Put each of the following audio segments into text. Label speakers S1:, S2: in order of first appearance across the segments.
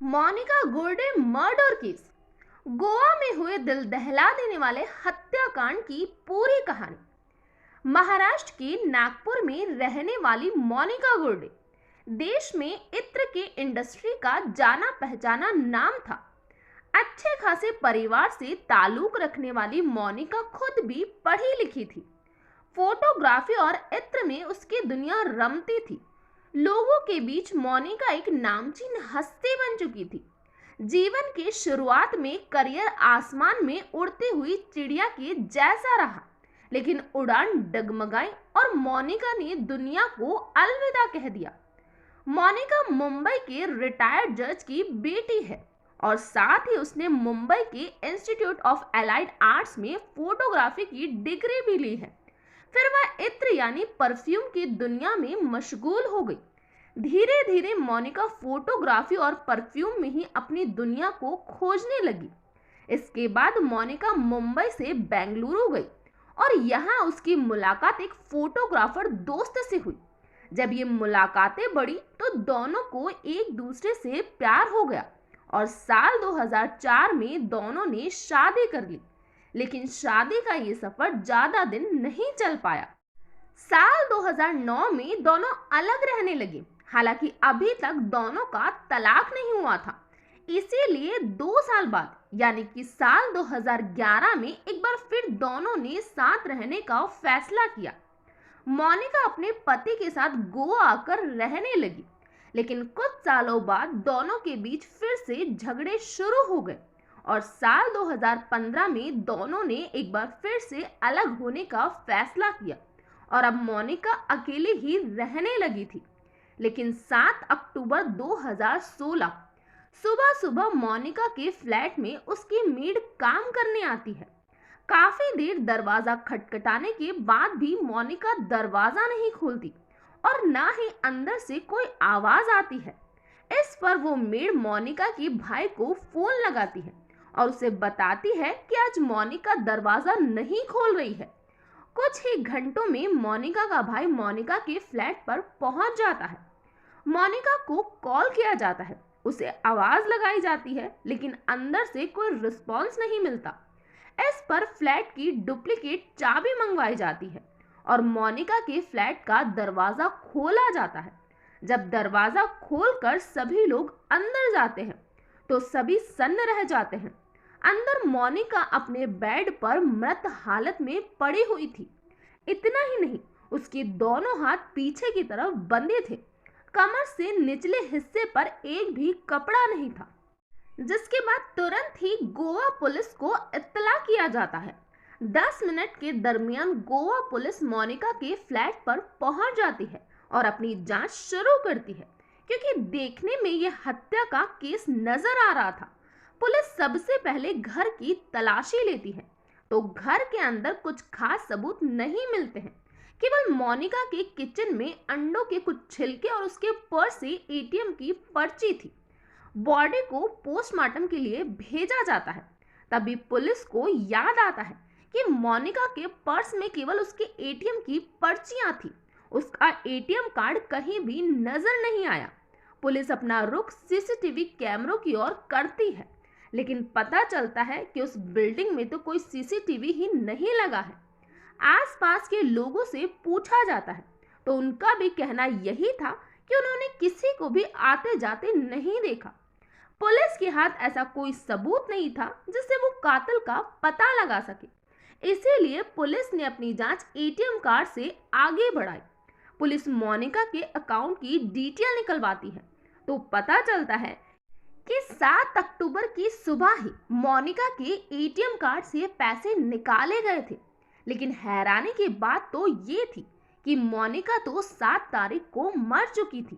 S1: Monika Ghurde murder case. Goa में हुए दिल दहला देने वाले हत्याकांड की पूरी कहानी। महाराष्ट्र के नागपुर में रहने वाली मोनिका गोल्डे देश में इत्र के इंडस्ट्री का जाना पहचाना नाम था। अच्छे खासे परिवार से ताल्लुक रखने वाली मोनिका खुद भी पढ़ी लिखी थी। फोटोग्राफी और इत्र में उसकी दुनिया रमती थी। लोगों के बीच मोनिका एक नामचीन हस्ती बन चुकी थी। जीवन की शुरुआत में करियर आसमान में उड़ती हुई चिड़िया के जैसा रहा, लेकिन उड़ान डगमगाई और मोनिका ने दुनिया को अलविदा कह दिया। मोनिका मुंबई के रिटायर्ड जज की बेटी है और साथ ही उसने मुंबई के इंस्टीट्यूट ऑफ अलाइड आर्ट्स में फोटोग्राफी की डिग्री भी ली है। फिर वह इत्र यानी परफ्यूम की दुनिया में मशगूल हो गई। धीरे धीरे मोनिका फोटोग्राफी और परफ्यूम में ही अपनी दुनिया को खोजने लगी। इसके बाद मोनिका मुंबई से बेंगलुरु गई और यहाँ उसकी मुलाकात एक फोटोग्राफर दोस्त से हुई। जब ये मुलाकातें बढ़ी तो दोनों को एक दूसरे से प्यार हो गया और साल 2004 में दोनों ने शादी कर ली। लेकिन शादी का ये सफर ज्यादा दिन नहीं चल पाया। साल 2009 में दोनों अलग रहने लगे। हालांकि अभी तक दोनों का तलाक नहीं हुआ था। इसीलिए 2 साल बाद यानी कि साल 2011 में एक बार फिर दोनों ने साथ रहने का फैसला किया। मोनिका अपने पति के साथ गोवा आकर रहने लगी, लेकिन कुछ सालों बाद दोनों के बीच फिर से झगड़े शुरू हो गए और साल 2015 में दोनों ने एक बार फिर से अलग होने का फैसला किया और अब मोनिका अकेले ही रहने लगी थी। लेकिन 7 अक्टूबर 2016 सुबह सुबह मोनिका के फ्लैट में उसकी मेड काम करने आती है। काफी देर दरवाजा खटखटाने के बाद भी मोनिका दरवाजा नहीं खोलती और ना ही अंदर से कोई आवाज आती है। इस पर वो मेड मोनिका के भाई को फोन लगाती है और उसे बताती है कि आज मोनिका दरवाजा नहीं खोल रही है। कुछ ही घंटों में मोनिका का भाई मोनिका के फ्लैट पर पहुंच जाता है। मोनिका को कॉल किया जाता है, उसे आवाज लगाई जाती है, लेकिन अंदर से कोई रिस्पॉन्स नहीं मिलता। इस पर फ्लैट की डुप्लीकेट चाबी मंगवाई जाती है और मोनिका के फ्लैट का दरवाजा खोला जाता है। जब दरवाजा खोलकर सभी लोग अंदर जाते हैं तो सभी सन्न रह जाते हैं। अंदर मोनिका अपने बेड पर मृत हालत में पड़ी हुई थी। इतना ही नहीं, उसके दोनों हाथ पीछे की तरफ बंधे थे। कमर से निचले हिस्से पर एक भी कपड़ा नहीं था। जिसके बाद तुरंत ही गोवा पुलिस को इत्तला किया जाता है। 10 मिनट के दरमियान गोवा पुलिस मोनिका के फ्लैट पर पहुंच जाती है और अपनी जांच शुरू करती है, क्योंकि देखने में यह हत्या का केस नजर आ रहा था। पुलिस सबसे पहले घर की तलाशी लेती है तो घर के अंदर कुछ खास सबूत नहीं मिलते हैं। केवल मोनिका के किचन में अंडों के कुछ छिलके और उसके पर्स से एटीएम की पर्ची थी। बॉडी को पोस्टमार्टम के लिए भेजा जाता है। तभी पुलिस को याद आता है कि मोनिका के पर्स में केवल उसके एटीएम की पर्चियां थी। उसका एटीएम कार्ड कहीं भी नजर नहीं आया। पुलिस अपना रुख सीसीटीवी कैमरों की ओर करती है, लेकिन पता चलता है कि उस बिल्डिंग में तो कोई सीसीटीवी ही नहीं लगा है। आसपास के लोगों से पूछा जाता है तो उनका भी कहना यही था कि उन्होंने किसी को भी आते जाते नहीं देखा। पुलिस के हाथ ऐसा कोई सबूत नहीं था जिससे वो कातिल का पता लगा सके। इसीलिए पुलिस ने अपनी जांच एटीएम कार्ड से आगे बढ़ाई। पुलिस मोनिका के अकाउंट की डिटेल निकलवाती है तो पता चलता है कि 7 अक्टूबर की सुबह ही मोनिका के एटीएम कार्ड से पैसे निकाले गए थे। लेकिन हैरानी की बात तो ये थी कि मोनिका तो 7 तारीख को मर चुकी थी,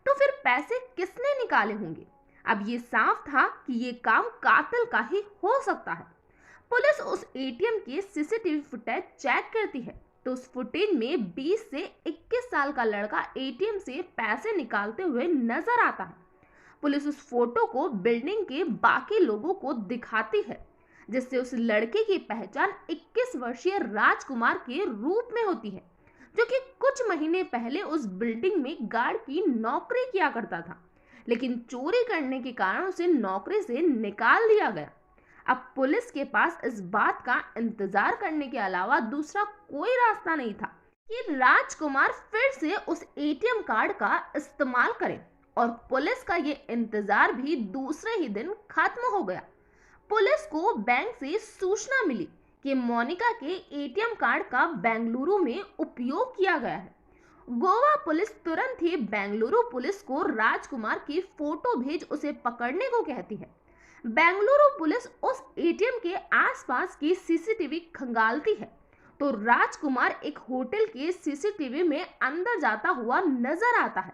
S1: तो फिर पैसे किसने निकाले होंगे? अब ये साफ था कि ये काम कातिल का ही हो सकता है। पुलिस उस एटीएम के सीसीटीवी फुटेज चेक करती है तो उस फुटेज में 20 से 21 साल का लड़का एटीएम से पैसे निकालते हुए नजर आता है। पुलिस उस फोटो को बिल्डिंग के बाकी लोगों को दिखाती है, जिससे उस लड़के की पहचान 21 वर्षीय राजकुमार के रूप में होती है, जो कि कुछ महीने पहले उस बिल्डिंग में गार्ड की नौकरी किया करता था। लेकिन चोरी करने के कारण उसे नौकरी से निकाल दिया गया। अब पुलिस के पास इस बात का इंतजार करने के अलावा दूसरा कोई रास्ता नहीं था कि राजकुमार फिर से उस एटीएम कार्ड का इस्तेमाल करें, और पुलिस का ये इंतजार भी दूसरे ही दिन खत्म हो गया। पुलिस को बैंक से सूचना मिली कि मोनिका के एटीएम कार्ड का बेंगलुरु में उपयोग किया गया है। गोवा पुलिस तुरंत ही बेंगलुरु पुलिस को राजकुमार की फोटो भेज उसे पकड़ने को कहती है। बेंगलुरु पुलिस उस एटीएम के आसपास की सीसीटीवी खंगालती है तो राजकुमार एक होटल के सीसीटीवी में अंदर जाता हुआ नजर आता है,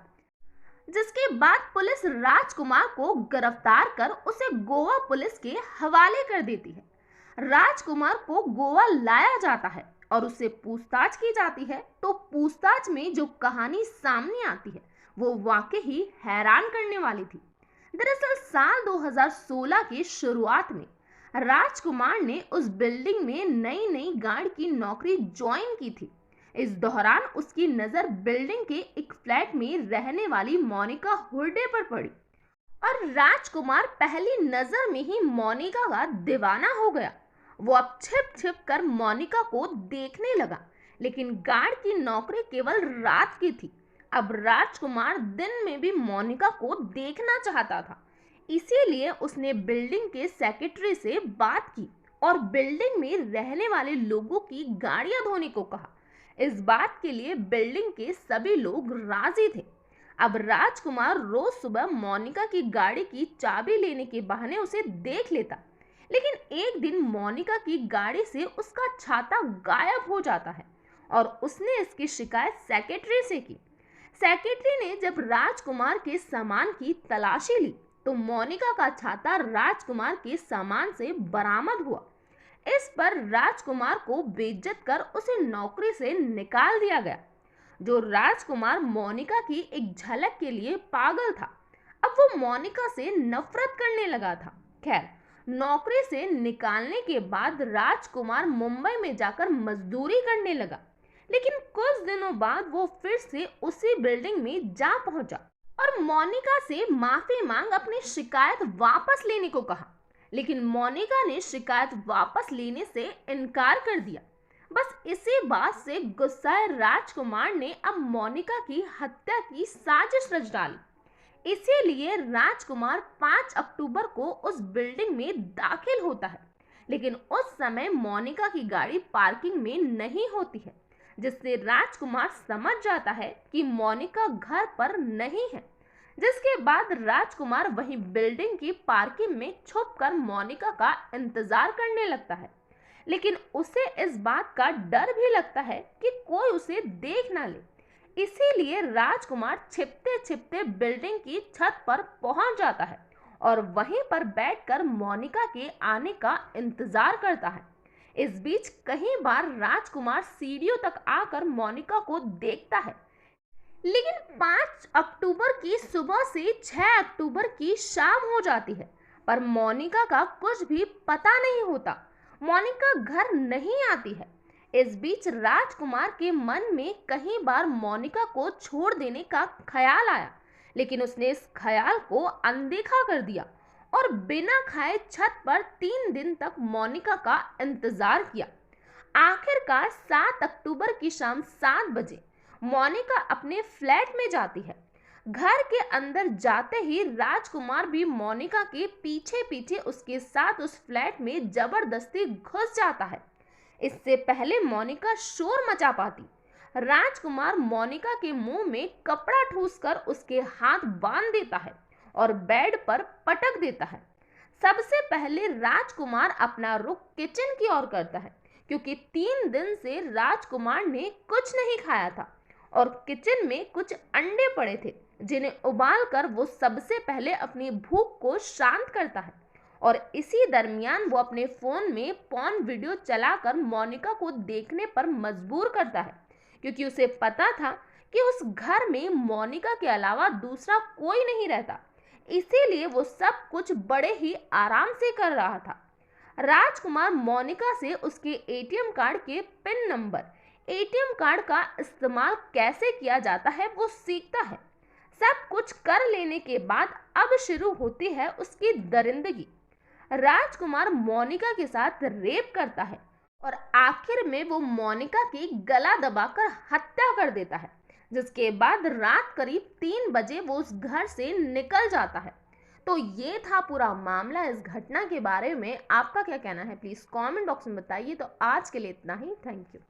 S1: जिसके बाद पुलिस राजकुमार को गिरफ्तार कर उसे गोवा पुलिस के हवाले कर देती है। राजकुमार को गोवा लाया जाता है और उससे पूछताछ की जाती है, तो पूछताछ में जो कहानी सामने आती है वो वाकई ही हैरान करने वाली थी। दरअसल साल 2016 की शुरुआत में राजकुमार ने उस बिल्डिंग में नई नई गार्ड की नौकरी ज्वाइन की थी। इस दौरान उसकी नजर बिल्डिंग के एक फ्लैट में रहने वाली मोनिका हुर्डे पर पड़ी और राजकुमार पहली नजर में ही मोनिका का दीवाना हो गया। वो अब छिप छिप कर मोनिका को देखने लगा, लेकिन गार्ड की नौकरी केवल रात की थी। अब राजकुमार दिन में भी मोनिका को देखना चाहता था, इसीलिए उसने बिल्डिंग के सेक्रेटरी से बात की और बिल्डिंग में रहने वाले लोगों की गाड़ियां धोने को कहा। इस बात के लिए बिल्डिंग के सभी लोग राजी थे। अब राजकुमार रोज सुबह मोनिका की गाड़ी की चाबी लेने के बहाने उसे देख लेता, लेकिन एक दिन मोनिका की गाड़ी से उसका छाता गायब हो जाता है और उसने इसकी शिकायत सेक्रेटरी से की। सेक्रेटरी ने जब राजकुमार के सामान की तलाशी ली तो मोनिका का छाता राजकुमार के सामान से बरामद हुआ। इस पर राजकुमार को बेइज्जत कर उसे नौकरी से निकाल दिया गया। जो राजकुमार मोनिका की एक झलक के लिए पागल था, अब वो मोनिका से नफरत करने लगा था। खैर, नौकरी से निकालने के बाद राजकुमार मुंबई में जाकर मजदूरी करने लगा, लेकिन कुछ दिनों बाद वो फिर से उसी बिल्डिंग में जा पहुंचा और मोनिका से माफी मांग अपनी शिकायत वापस लेने को कहा, लेकिन मोनिका ने शिकायत वापस लेने से इनकार कर दिया। बस इसी बात से गुस्साए राजकुमार ने अब मोनिका की हत्या की साजिश रच डाली। इसीलिए राजकुमार 5 अक्टूबर को उस बिल्डिंग में दाखिल होता है, लेकिन उस समय मोनिका की गाड़ी पार्किंग में नहीं होती है, जिससे राजकुमार समझ जाता है कि मोनिका घर पर नहीं है। जिसके बाद राजकुमार वहीं बिल्डिंग की पार्किंग में छुपकर मोनिका का इंतजार करने लगता है, लेकिन उसे इस बात का डर भी लगता है कि कोई उसे देख ना ले। इसीलिए राजकुमार छिपते छिपते बिल्डिंग की छत पर पहुंच जाता है और वहीं पर बैठकर मोनिका के आने का इंतजार करता है। इस बीच कई बार राजकुमार सीढ़ियों तक आकर मोनिका को देखता है, लेकिन 5 अक्टूबर की सुबह से 6 अक्टूबर की शाम हो जाती है, पर मोनिका का कुछ भी पता नहीं होता। मोनिका घर नहीं आती है। इस बीच राजकुमार के मन में कई बार मोनिका को छोड़ देने का ख्याल आया, लेकिन उसने इस ख्याल को अनदेखा कर दिया और बिना खाए छत पर 3 दिन तक मोनिका का इंतजार किया। आखिरकार 7 अक्टूबर की शाम 7 बजे मोनिका अपने फ्लैट में जाती है। घर के अंदर जाते ही राजकुमार भी मोनिका के पीछे पीछे उसके साथ उस फ्लैट में जबरदस्ती घुस जाता है। इससे पहले मोनिका शोर मचा पाती, राजकुमार मोनिका के मुंह में कपड़ा ठूसकर उसके हाथ बांध देता है और बेड पर पटक देता है। सबसे पहले राजकुमार अपना रुख किचन की ओर करता है, क्योंकि 3 दिन से राजकुमार ने कुछ नहीं खाया था और किचन में कुछ अंडे पड़े थे, जिन्हें उबालकर वो सबसे पहले अपनी भूख को शांत करता है। और इसी दरमियान वो अपने फोन में पॉर्न वीडियो चलाकर मोनिका को देखने पर मजबूर करता है, क्योंकि उसे पता था कि उस घर में मोनिका के अलावा दूसरा कोई नहीं रहता। इसीलिए वो सब कुछ बड़े ही आराम से कर रहा था। राजकुमार मोनिका से उसके एटीएम कार्ड के पिन नंबर, एटीएम कार्ड का इस्तेमाल कैसे किया जाता है वो सीखता है। सब कुछ कर लेने के बाद अब शुरू होती है उसकी दरिंदगी। राजकुमार मोनिका के साथ रेप करता है और आखिर में वो मोनिका की गला दबाकर हत्या कर देता है, जिसके बाद रात करीब 3 बजे वो उस घर से निकल जाता है। तो ये था पूरा मामला। इस घटना के बारे में आपका क्या कहना है, प्लीज कमेंट बॉक्स में बताइए। तो आज के लिए इतना ही, थैंक यू।